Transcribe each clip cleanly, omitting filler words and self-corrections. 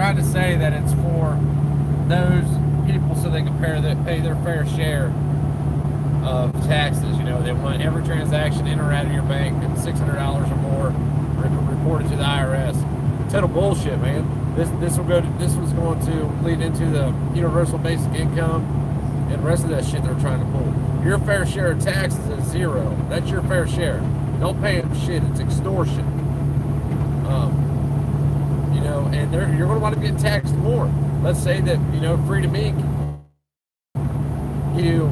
trying to say that it's for those people so they can pay their fair share of taxes. You know, they want every transaction in or out of your bank at $600 or more reported to the IRS. Total bullshit, man. This was going to lead into the universal basic income and the rest of that shit they're trying to pull. Your fair share of taxes is zero. That's your fair share. Don't pay them shit. It's extortion. You know, and you're going to want to get taxed more. Let's say that, you know, Freedom Inc. you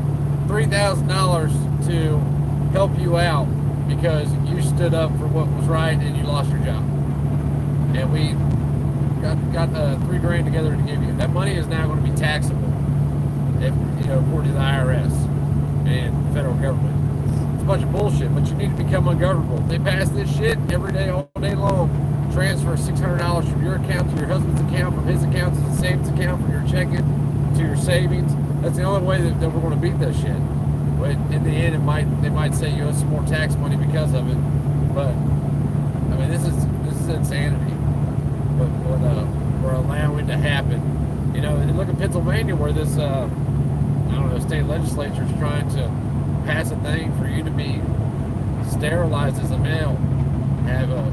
$3,000 to help you out because you stood up for what was right and you lost your job. And we got $3,000 together to give you. That money is now going to be taxable, if, you know, according to the IRS and the federal government. It's a bunch of bullshit, but you need to become ungovernable. If they pass this shit every day, all day long, transfer $600 from your account to your husband's account, from his account to the savings account, from your checking to your savings. That's the only way that we're going to beat that shit. But in the end, they might say you owe some more tax money because of it. But I mean, this is insanity. But what we're allowing to happen. You know, and look at Pennsylvania, where this I don't know, state legislature is trying to pass a thing for you to be sterilized as a male, have a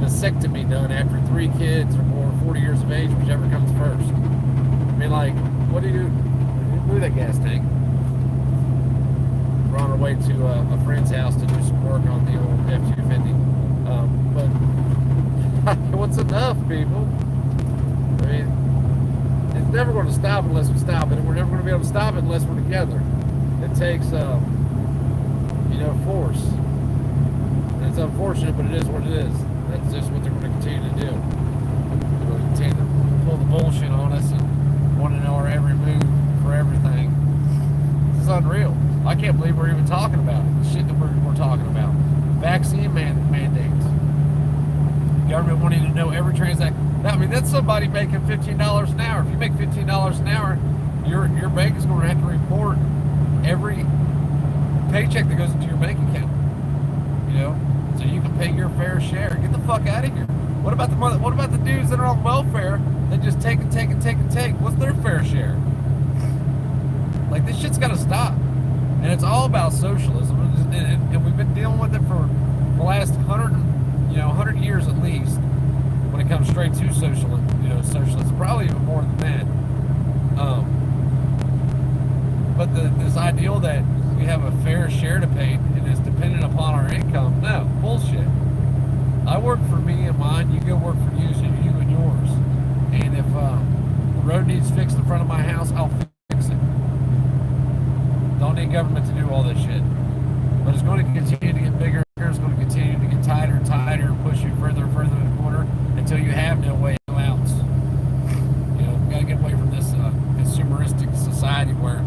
vasectomy done after 3 kids or more, 40 years of age, whichever comes first. I mean, like, what do you move that gas tank? We're on our way to a friend's house to do some work on the old F-250. But what's enough, people? I mean, it's never going to stop unless we stop it, and we're never going to be able to stop it unless we're together. It takes, you know, force. And it's unfortunate, but it is what it is. That's just what they're going to continue to do. They're going to continue to pull the bullshit on us and want to know our every move for everything. This is unreal. I can't believe we're even talking about it. The shit that we're talking about. Vaccine mandates. The government wanting to know every transaction. I mean, that's somebody making $15 an hour. If you make $15 an hour, your bank is going to have to report every paycheck that goes into your bank account. You know, so you can pay your fair share. Get the fuck out of here. What about the dudes that are on welfare that just take and take and take and take? What's their fair share? Like, this shit's got to stop. And it's all about socialism, and we've been dealing with it for the last 100 years at least. When it comes straight to socialism, probably even more than that. But this ideal that we have a fair share to pay and it's dependent upon our income, no, bullshit. I work for me and mine, you go work for you and yours. And if the road needs fixed in front of my house, I'll fix it. Don't need government to do all this shit. But it's going to continue to get bigger, it's going to continue to get tighter and tighter and push you further and further in the corner until you have no way out. You know, we got to get away from this consumeristic society where,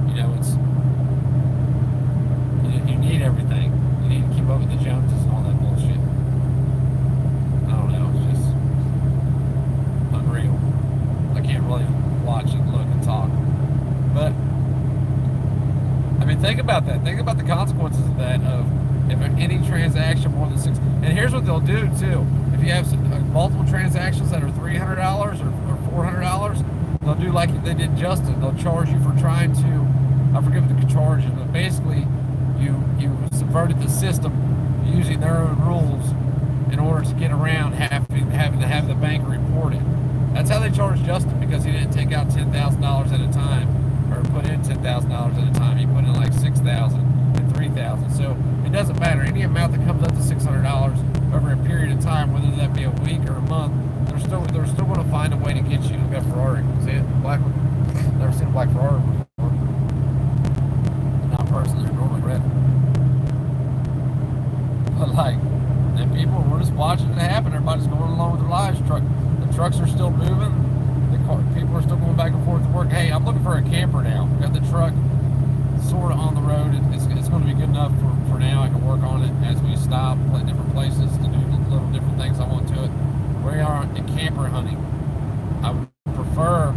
you know, it's you need everything. You need to keep up with the Joneses and all that bullshit. I don't know, it's just unreal. I can't really watch and look and talk. But I mean, think about that. Think about the consequences of that. Of if any transaction more than $6, and here's what they'll do too. If you have multiple transactions that are $300 or $400, they'll do like they did Justin. They'll charge you for trying to, I forget what the charge is, but basically you subverted the system using their own rules in order to get around having to have the bank report it. That's how they charge Justin, because he didn't take out $10,000 at a time or put in $10,000 at a time. He put in like $6,000 and $3,000. So it doesn't matter. Any amount that comes up to $600 over a period of time, whether that be a week or a month, they're still going to find a way to get you to get a Ferrari. See it? Black one. Never seen a black Ferrari before. Not personally, they're normally red. But like, and people, we're just watching it happen. Everybody's going along with their lives. The trucks are still moving. People are still going back and forth to work. Hey, I'm looking for a camper now. We got the truck sort of on the road. It's going to be good enough for now. I can work on it as we stop, play different places to do little different things I want to it. We are in camper hunting. I would prefer,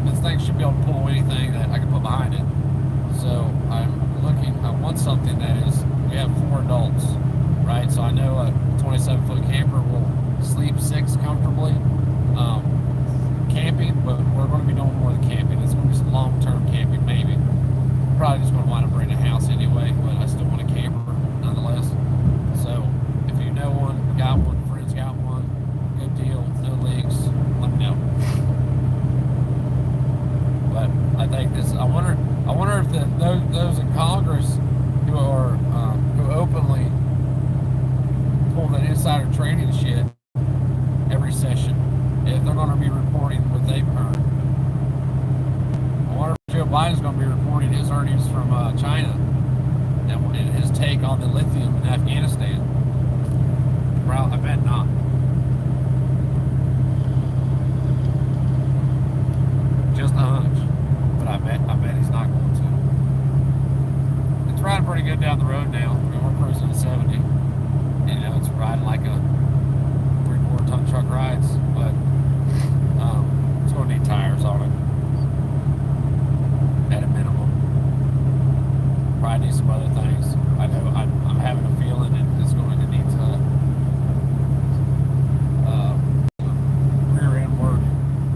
this thing should be able to pull anything that I can put behind it. So I want something that is, we have 4 adults, right? So I know a 27-foot camper will sleep 6 comfortably. camping, but we're going to be doing more than camping. It's going to be some long-term camping, maybe. Probably just going to wind up renting a house anyway, but I still want a camper nonetheless. So if you know one, got one, friends got one, good deal, no leaks, let me know. But I think this. I wonder if those in Congress who are who openly pull that insider trading shit every session, if they're going to be reporting what they've earned. I wonder if Joe Biden's going to be reporting his earnings from China and his take on the lithium in Afghanistan. Well, I bet not. Just a hunch, but I bet he's not going to. It's riding pretty good down the road now. I mean, we're cruising at 70. And, you know, it's riding like a 3/4 ton truck rides, but it's going to need tires on it at a minimum. Probably need some other things. I know I'm having a feeling it's going to need rear end work,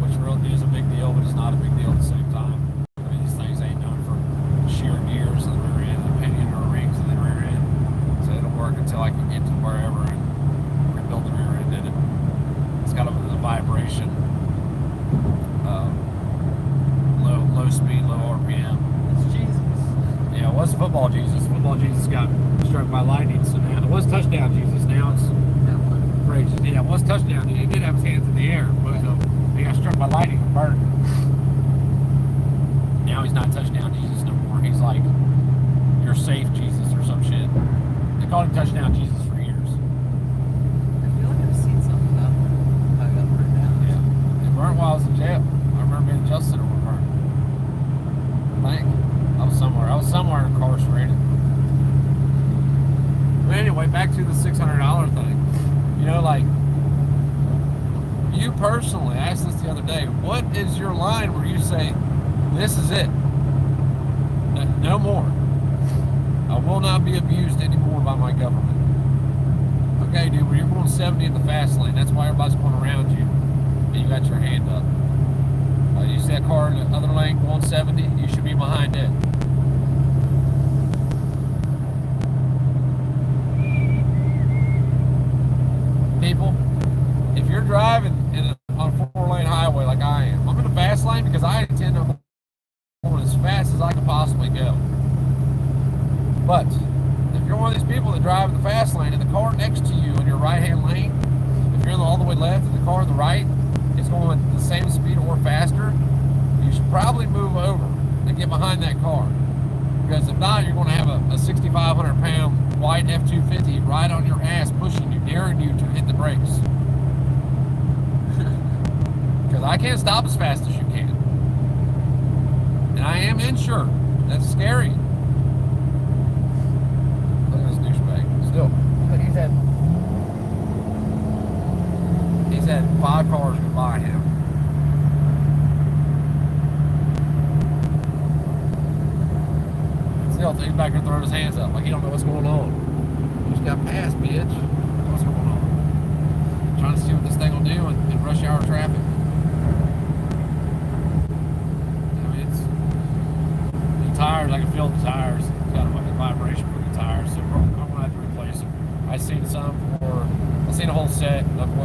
which really is a big deal, but it's not a big deal at the same time. I mean, these things ain't known for shearing gears and the rear end, and pinion or rings in the rear end. So it'll work until I can get to wherever and rebuild the rear end in it. It's got a vibration, low speed, low RPM. It's Jesus. Yeah, it was football Jesus. Football Jesus got struck by lightning, so now it was touchdown Jesus. Now it's praise. Yeah, it was touchdown. He did have his hands in the air, but he got struck by lightning and burned. Now he's not touchdown Jesus no more. He's like, you're safe Jesus or some shit. They called him touchdown Jesus for years. I feel like I've seen something about how he got burned down. Yeah, they burned while I was in jail. I remember being in jail center when burned. I think I was somewhere incarcerated. But anyway, back to the $600 thing. You know, like, you personally, I asked this the other day, what is your line where you say, this is it? No more. I will not be abused anymore by my government. Okay, dude, when you're going 70 in the fast lane, that's why everybody's going around you, and you got your hand up. You see that car in the other lane going 70, you should be behind it. People, if you're driving on a 4-lane highway like I am, I'm in the fast lane because I intend on going as fast as I can possibly go. But if you're one of these people that drive in the fast lane and the car next to you in your right-hand lane, if you're all the way left and the car on the right is going at the same speed or faster, you should probably move over and get behind that car. Because if not, you're going to have a 6,500-pound white F-250 right on your ass pushing you, daring you to hit the brakes. Because I can't stop as fast as you can. And I am insured. That's scary. Look at this douchebag. Still. But he's had 5 cars go by him. Still, he's back there throwing his hands up like he don't know what's going on. Just got past, bitch. What's going on? Trying to see what this thing will do in rush hour traffic. Tires, I can feel the tires. It's got a vibration for the tires, so I'm gonna have to replace them. I've seen a whole set of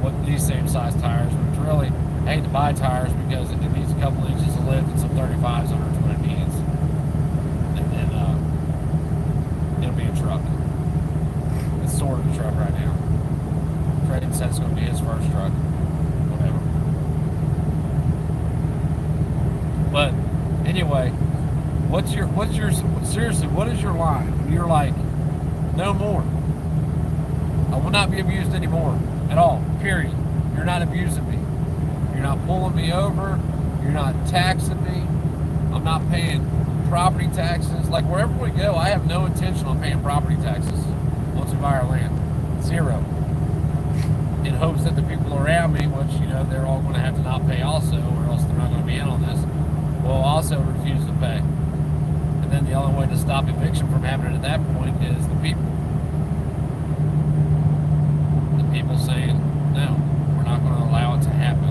what these same size tires, which really I hate to buy tires because it needs a couple inches of lift and some 35s under what it needs. And then it'll be a truck. It's sort of a truck right now. Trading said it's gonna be his first truck. Whatever. But anyway, seriously, what is your line? You're like, no more. I will not be abused anymore at all, period. You're not abusing me. You're not pulling me over. You're not taxing me. I'm not paying property taxes. Like, wherever we go, I have no intention on paying property taxes once we buy our land. 0. In hopes that the people around me, which, they're all going to have to not pay also, or else they're not going to be in on this, will also refuse to pay. And then the only way to stop eviction from happening at that point is the people. The people saying, no, we're not going to allow it to happen.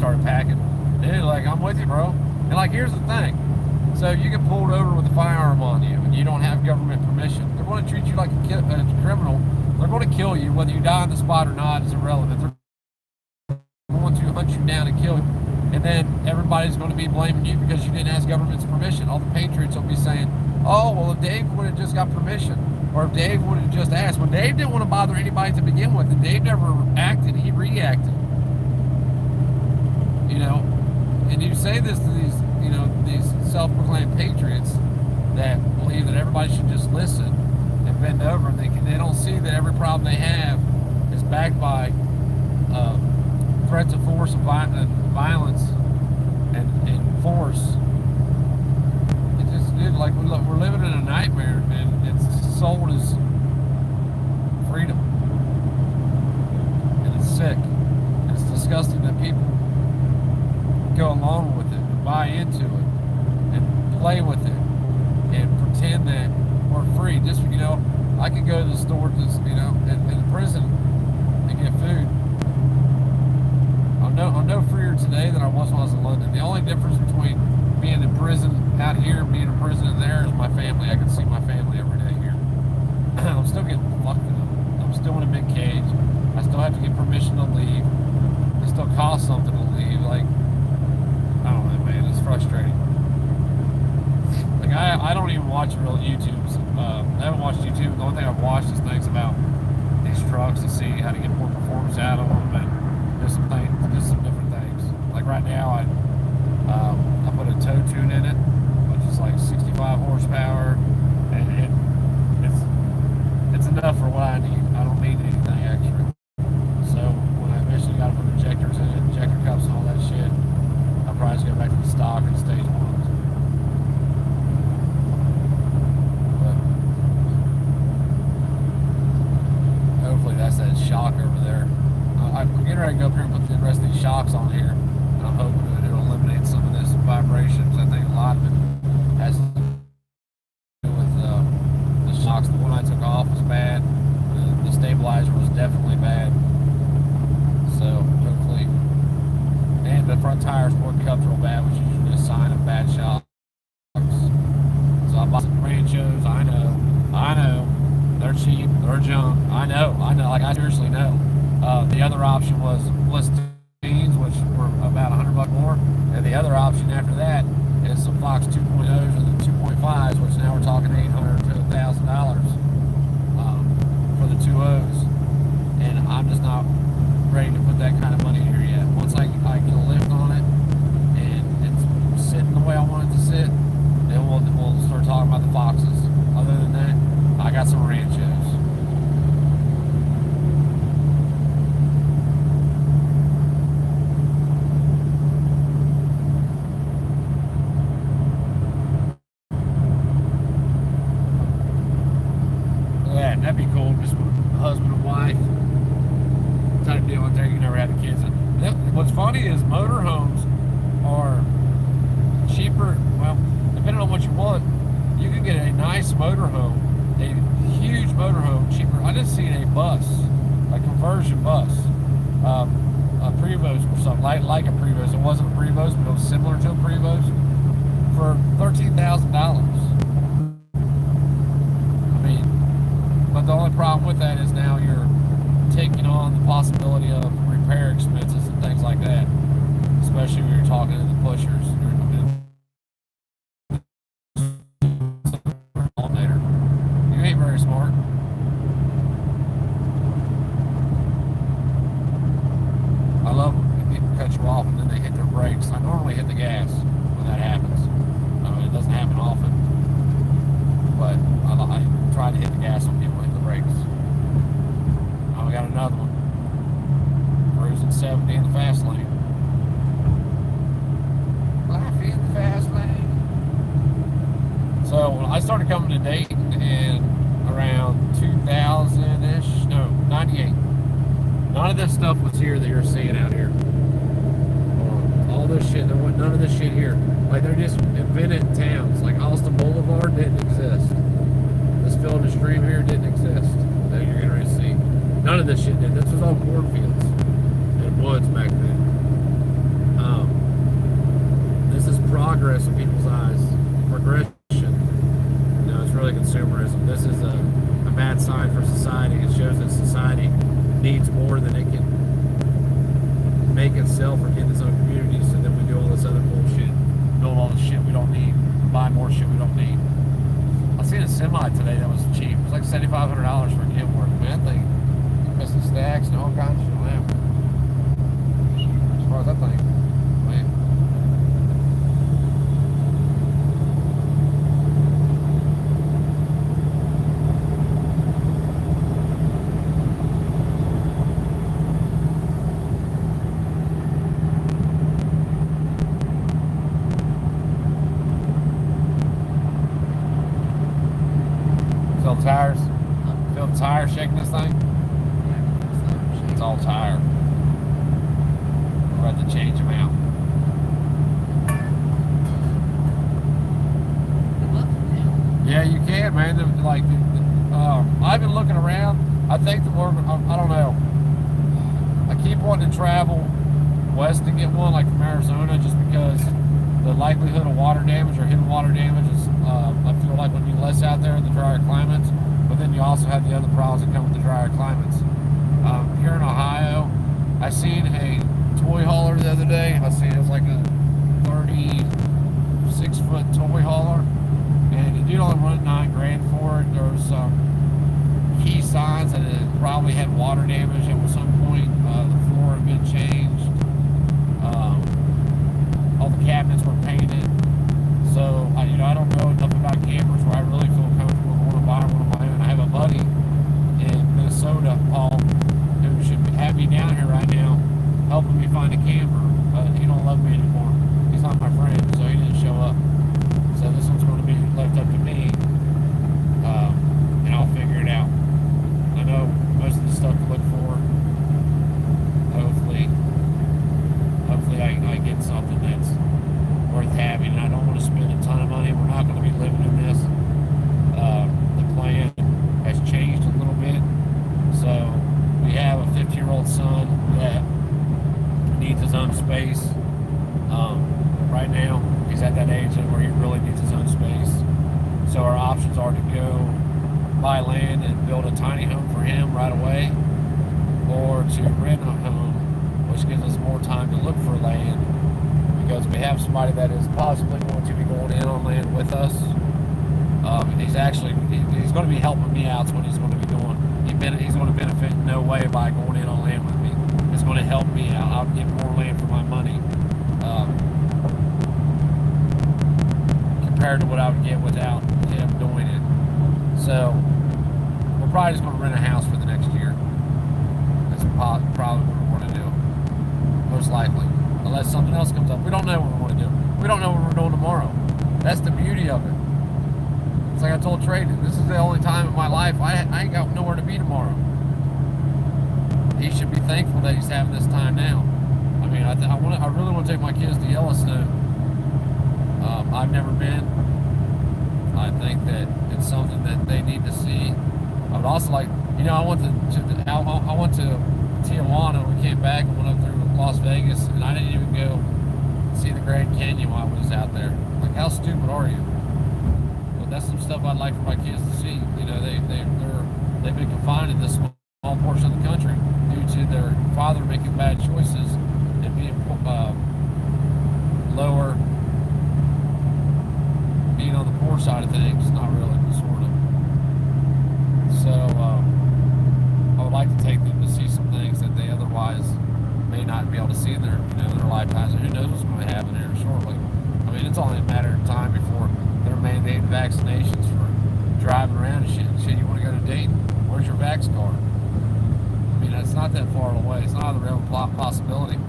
started packing. Dude, like, I'm with you, bro. And like, here's the thing. So you get pulled over with a firearm on you and you don't have government permission. They're going to treat you like a criminal. They're going to kill you. Whether you die on the spot or not is irrelevant. They're going to hunt you down and kill you. And then everybody's going to be blaming you because you didn't ask government's permission. All the patriots will be saying, oh, well, if Dave would have just got permission, or if Dave would have just asked. Well, Dave didn't want to bother anybody to begin with, and Dave never acted. He reacted. You know, and you say this to these, you know, these self-proclaimed patriots that believe that everybody should just listen and bend over, and they don't see that every problem they have is backed by threats of force and violence and force. It just, dude, like we're living in a nightmare, and it's sold as freedom, and it's sick, and it's disgusting that people go along with it, and buy into it, and play with it, and pretend that we're free. Just, you know, I could go to the store, just, you know, in prison and get food. I'm no freer today than I was when I was in London. The only difference between being in prison out here and being in prison in there is my family. I can see my family every day here. I'm still getting fucked up. I'm still in a big cage. I still have to get permission to leave. It still costs something to leave. Like, I don't know, man. It's frustrating. Like, I don't even watch real YouTubes. I haven't watched YouTube. The only thing I've watched is things about these trucks to see how to get more performance out of them, and just some things, just some different things. Like right now, I put a tow tune in it, which is like 65 horsepower, and it's enough for what I need. I don't need anything extra. So when I eventually got to put injectors in it, injector cups and all that shit, I'll probably just go back to the stock and stage ones. But hopefully that's that shock over there. I'm getting ready to go up here and put the rest of these shocks on here, and I'm hoping that it'll eliminate some of this vibrations. I think a lot of it has to do with the shocks. The one I took off was bad. The stabilizer was definitely bad. So hopefully, and the front tires weren't cupped real bad, which is usually a sign of bad shocks. So I bought some Ranchos. I know, they're cheap, they're junk. I know, like I seriously know. The other option was Blistines, which were about $100 more, and the other option after that is some Fox 2.0s or the 2.5s, which now we're talking $800 to $1,000 for the 2.0s, and I'm just not ready to put that kind of money here yet. Once I get a lift on it and it's sitting the way I want it to sit, then we'll start talking about the Foxes. Other than that, I got some Ranchos. That'd be cool, just husband and wife type deal out there. You never had the kids. What's funny is motorhomes are cheaper. Well, depending on what you want, you can get a nice motorhome, a huge motorhome, cheaper. I just seen a bus, a conversion bus, a Prevost or something, like a Prevost. It wasn't a Prevost, but it was similar to a Prevost, for $13,000. But the only problem with that is now you're taking on the possibility of repair expenses and things like that, especially when you're talking to the pushers. You ain't very smart. I love when people cut you off and then they hit their brakes. I normally hit the gas when that happens. It doesn't happen often, but I try to hit the gas when people hit the brakes. Now we got another one. Cruising 70 in the fast lane. Life in the fast lane. So when I started coming to Dayton in around 2000-ish, no, 98. None of this stuff was here that you're seeing out here. All this shit, there wasn't none of this shit here. Like, they're just invented towns. Like Austin Boulevard didn't exist. This field and stream here didn't exist that you're going to see. None of this shit did. This was all cornfields and woods back then. progress in people's eyes, progression. It's really consumerism. This is a bad sign for society. It shows that society needs more than it can make itself or get its own community, so then we do all this other bullshit, build all this shit we don't need, buy more shit we don't need. I seen a semi today that was cheap. It was like $7,500 for a Kenworth. Man, that thing missing stacks and all kinds of shit. Man. As far as that thing, man. Feel tires? Feel the tire shaking this thing? It's all tire. We'll have to change them out. Yeah, you can, man. Like, I've been looking around. I think that I don't know. I keep wanting to travel west to get one, like from Arizona, just because the likelihood of water damage or hidden water damage is, I feel like, would be less out there in the drier climates. But then you also have the other problems that come with the drier climates. Here in Ohio, I seen a toy hauler the other day. I seen it was like a 36-foot toy hauler, and the dude only wanted $9 grand for it. There was some key signs that it probably had water damage at some point. The floor had been changed. All the cabinets were painted. So, I don't know enough about campers where I really feel comfortable going to buy one of my own. I have a buddy in Minnesota, Paul, who should have me down here right now, helping me find a camper, but he don't love me anymore. He's not my friend, so he didn't show up. So this one's going to be left up to me, and I'll figure it out. I know most of the stuff to look for. Hopefully I get something that's worth having, and I don't want to spend a ton of money. We're not going to be living in this. The plan has changed a little bit. So we have a 50-year-old son that needs his own space. Right now, he's at that age where he really needs his own space. So our options are to go buy land and build a tiny home for him right away, or to rent a home, which gives us more time to look for land, because we have somebody that is possibly going to be going in on land with us. He's going to be helping me out. That's what he's going to be doing. He's going to benefit in no way by going in on land with me. It's going to help me out. I'll get more land for my money, compared to what I would get without him doing it. So we're probably just going to rent a house for the next year. That's probably what we're going to do, most likely, unless something else comes up. We don't know what we're going to do. We don't know what we're doing tomorrow. That's the beauty of it. It's like I told Trayden, this is the only time in my life I ain't got nowhere to be tomorrow. He should be thankful that he's having this time now. I mean, I really want to take my kids to Yellowstone. I've never been. I think that it's something that they need to see. I would also like, I went to Tijuana. We came back and went up through Las Vegas, and I didn't even go see the Grand Canyon while I was out there. Like, how stupid are you? But that's some stuff I'd like for my kids to see. They've been confined in this small portion of the country due to their father making bad choices and being being on the poor side of things. Not really, sort of. So I would like to take them to see some things that they otherwise may not be able to see in their lifetimes. And who knows what's going to happen here shortly. I mean, it's only a matter of time before they're mandating vaccinations for driving around and shit. You want to go to Dayton? Where's your vax card? I mean, it's not that far away. It's not a real possibility.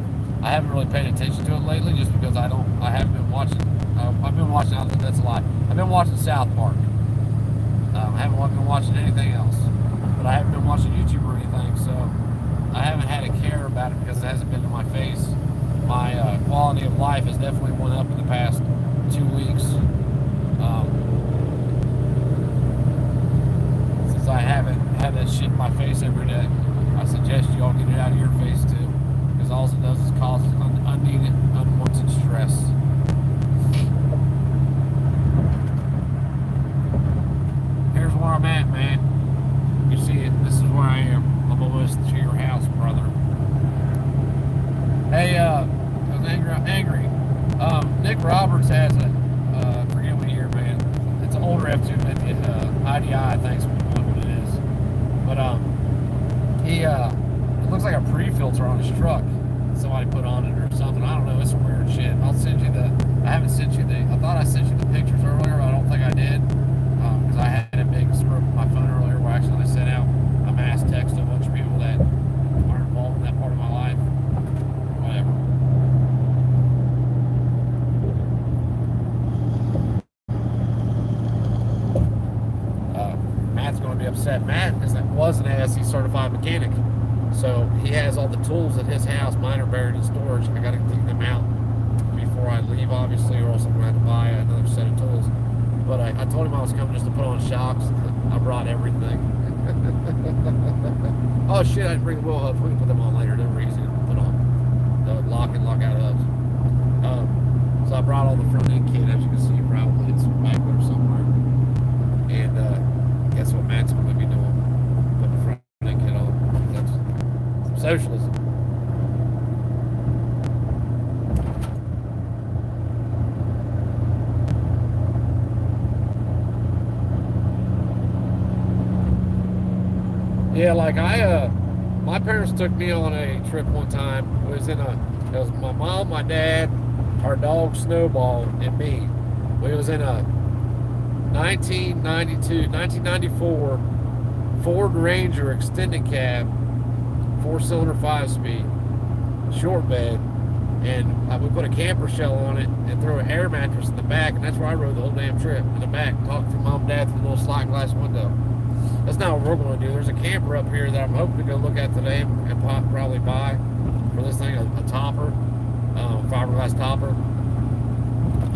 I haven't really paid attention to it lately, just because I haven't been watching. I've been watching. That's a lie. I've been watching South Park. I haven't been watching anything else, but I haven't been watching YouTube or anything. So I haven't had to care about it because it hasn't been in my face. My quality of life has definitely went up in the past 2 weeks. Since I haven't had that shit in my face every day, I suggest you all get it out of your face too, because all it does is cause unneeded, unwanted stress. Nick Roberts has a, I forget what year, man. It's an older F-250, IDI, I think is what it is. But it looks like a pre-filter on his truck. Somebody put on it or something. I don't know. It's some weird shit. I'll send you I haven't sent you I thought I sent you the pictures earlier. I don't think I did. Because I had a big script on my phone earlier where I actually sent out a mass text to a bunch of people that aren't involved in that part of my life. Whatever. Matt's going to be upset. Matt was an ASE certified mechanic. So he has all the tools at his house. Mine are buried in storage. I got to take them out before I leave, obviously, or else I'm going to have to buy another set of tools. But I told him I was coming just to put on shocks. I brought everything. Oh shit, I didn't bring the wheel hubs. We can put them on later. They're easy to put on. The lock and lock out hubs. So I brought all the front end kit, as you can see, probably it's back there somewhere. And guess what Matt's going to be doing? Putting the front end kit on. That's socialism. Yeah, like my parents took me on a trip one time. It was my mom, my dad, our dog Snowball, and me. We was in a 1994 Ford Ranger extended cab, 4-cylinder 5-speed, short bed, and we put a camper shell on it and threw an air mattress in the back, and that's where I rode the whole damn trip, in the back, talking to mom and dad through the little sliding glass window. That's not what we're going to do. There's a camper up here that I'm hoping to go look at today and probably buy for this thing, a topper, fiberglass topper.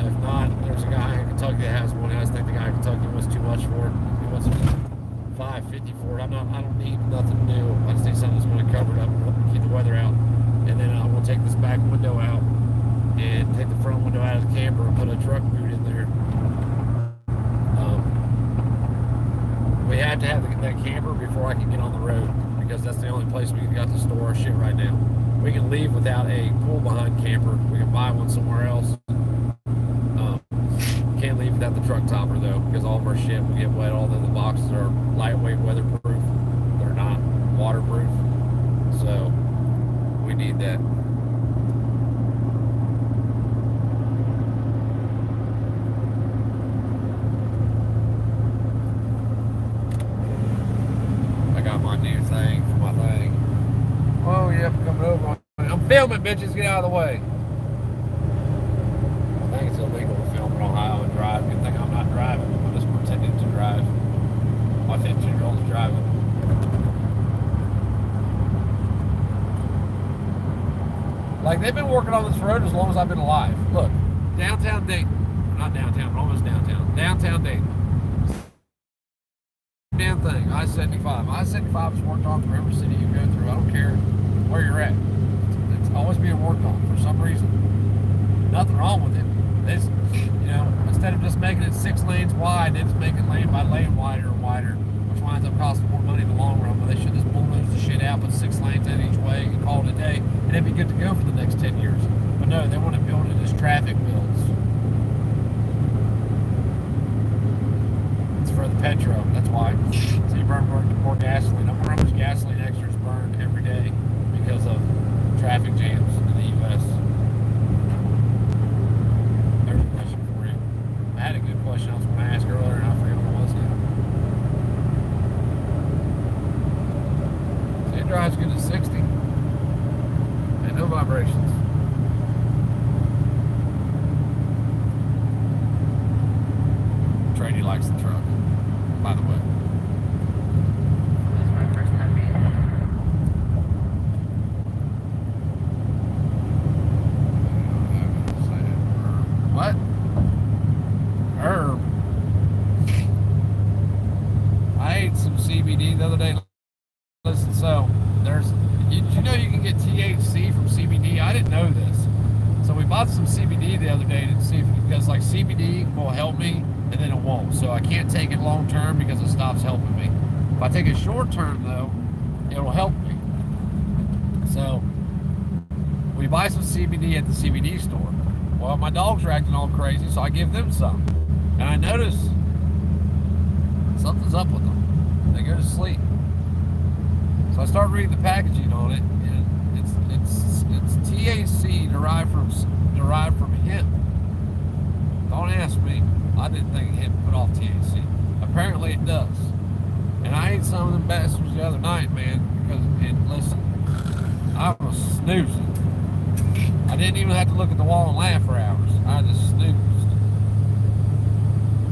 If not, there's a guy in Kentucky that has one. I just think the guy in Kentucky wants too much for it. He wants $550 for it. I don't need nothing new. I just need something that's going to cover it up and keep the weather out. And then I'm going to take this back window out and take the front window out of the camper and put a truck boot in there. We had to have that camper before I can get on the road, because that's the only place we got to store our shit right now. We can leave without a pull behind camper. We can buy one somewhere else. Can't leave without the truck topper though, because all of our shit will get wet. All the boxes are lightweight, weatherproof. They're not waterproof, so we need that. My new thing for my thing. Oh, yep, coming over. I'm filming, bitches. Get out of the way. I think it's illegal to film in Ohio and drive. Good thing I'm not driving. I'm just pretending to drive. My 15-year-old is driving. Like, they've been working on this road as long as I've been alive. Look, downtown Dayton. Not downtown, but almost downtown. Downtown Dayton. Damn thing, I-75. I-75 is worked on for every city you go through. I don't care where you're at. It's always being worked on for some reason. Nothing wrong with it. It's, instead of just making it 6 lanes wide, they just make it lane by lane wider and wider, which winds up costing more money in the long run. But they should just bulldoze the shit out, put 6 lanes in each way, and call it a day, and it'd be good to go for the next 10 years. But no, they want to build it as traffic builds. For the petro, that's why. So you burn more gasoline. I don't remember how much gasoline extra is burned every day because of traffic jams in the U.S. There's a question for you. I had a good question I was going to ask earlier, and I forget what it was now. It drives good at 60 and no vibrations. Trady likes the truck, by the way. This is my first time being here. What? Herb. I ate some CBD the other day. Listen, so you know you can get THC from CBD? I didn't know this. So we bought some CBD the other day to see because like CBD will help me and then it won't. So I can't take it long term because it stops helping me. If I take it short term though, it'll help me. So we buy some CBD at the CBD store. Well, my dogs are acting all crazy, so I give them some. And I notice something's up with them. They go to sleep. So I start reading the packaging on it, and it's THC derived from hemp. Don't ask me. I didn't think hemp put off THC. Apparently it does. And I ate some of them bastards the other night, man. And listen, I was snoozing. I didn't even have to look at the wall and laugh for hours. I just snoozed.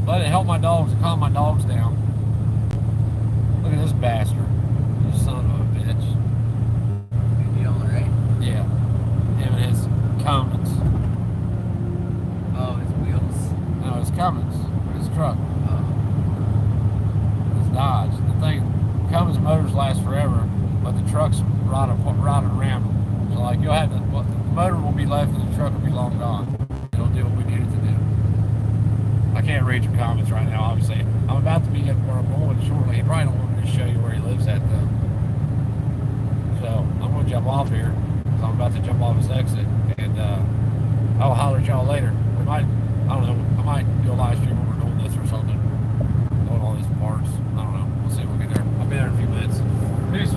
But it helped my dogs. It calmed my dogs down. Look at this bastard. You son of a bitch. You alright? Yeah. Him and his Cummins. Oh, his wheels. No, his Cummins. His truck. Oh. His Dodge. The thing, Cummins motors last forever, but the truck's rotted around them. So like you'll have the motor will be left and the truck will be long gone. It'll do what we need it to do. I can't read your comments right now, obviously. I'm about to be at where I'm going shortly. He probably don't want me to show you where he lives at though. So I'm gonna jump off here. So I'm about to jump off this exit and I'll holler at y'all later. We might, I don't know, I might do a live stream when we're doing this or something. Doing all these parts. I don't know. We'll see when we get there. I'll be there in a few minutes.